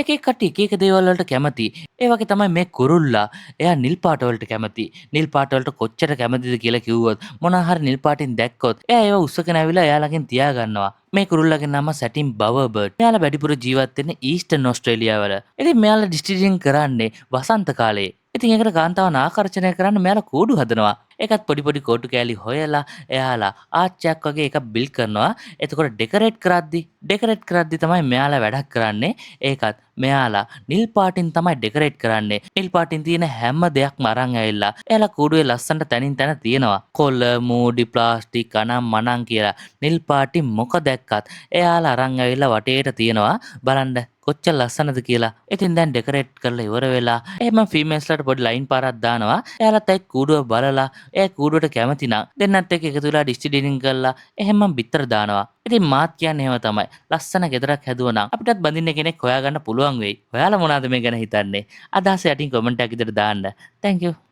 එක එක කට්ටිය එක එක දේවල් වලට කැමති. ඒ වගේ තමයි මේ කුරුල්ලා. එයා නිල් පාට වලට කැමති. නිල් පාට වලට කොච්චර කැමතිද කියලා කිව්වොත් මොනවා හරි නිල් පාටින් දැක්කොත් එයා ඒව උස්සගෙන ඇවිල්ලා එයා ළඟින් තියා ගන්නවා. මේ කුරුල්ලාගේ නම සැටින් බවර්බර්ඩ්. මෙයාලා වැඩිපුර ජීවත් වෙන්නේ ඊස්ටර්න් ඕස්ට්‍රේලියාව වල. ඉතින් මෙයාලා ඩිස්ටිලින් කරන්නේ වසන්ත කාලේ. ඉතින් ඒකට කාන්තාවන් ආකර්ෂණය කරන්න මෙයාලා කූඩු හදනවා. ඒකත් පොඩි පොඩි කෝටු කෑලි හොයලා එයාලා ආච්චියක් වගේ එකක් බිල් කරනවා. එතකොට ඩෙකරේට් කරද්දි තමයි මෙයාලා වැඩක් කරන්නේ. ඒකත් මෙයාලා නිල් පාටින් තමයි ඩෙකරේට් කරන්නේ. නිල් පාටින් තියෙන හැම දෙයක්ම අරන් ඇවිල්ලා එයාලා කූඩුවේ ලස්සනට තැනින් තැන තියෙනවා. කොළ, මූඩි, ප්ලාස්ටික්, අනම් මනම් කියලා නිල් පාටින් මොක දැක්කත් එයාලා අරන් ඇවිල්ලා වටේට තියෙනවා. බලන්න කොච්චර ලස්සනද කියලා. ඉතින් දැන් ඩෙකරේට් කරලා ඉවර වෙලා එහෙම ෆීමේල්ස්ලාට පොඩි ලයින් පාරක් දානවා. එයාලත් එක්ක කූඩුව බලලා ඒ කූඩුවට කැමති නම් දෙන්නත් එක්ක එකතු වෙලා ඩිස්ටිලිනින් කරලා එහෙම බිත්තර දානවා. ඉතින් මාත් කියන්නේ එහෙම තමයි. ලස්සන ගෙදරක් හැදුවා නම් අපිටත් බඳින්න කෙනෙක් හොයාගන්න පුළුවන් වෙයි. ඔයාලා මොනවද මේ ගැන හිතන්නේ? අදහස යටින් කමෙන්ට් එකක් විතර දාන්න. Thank you.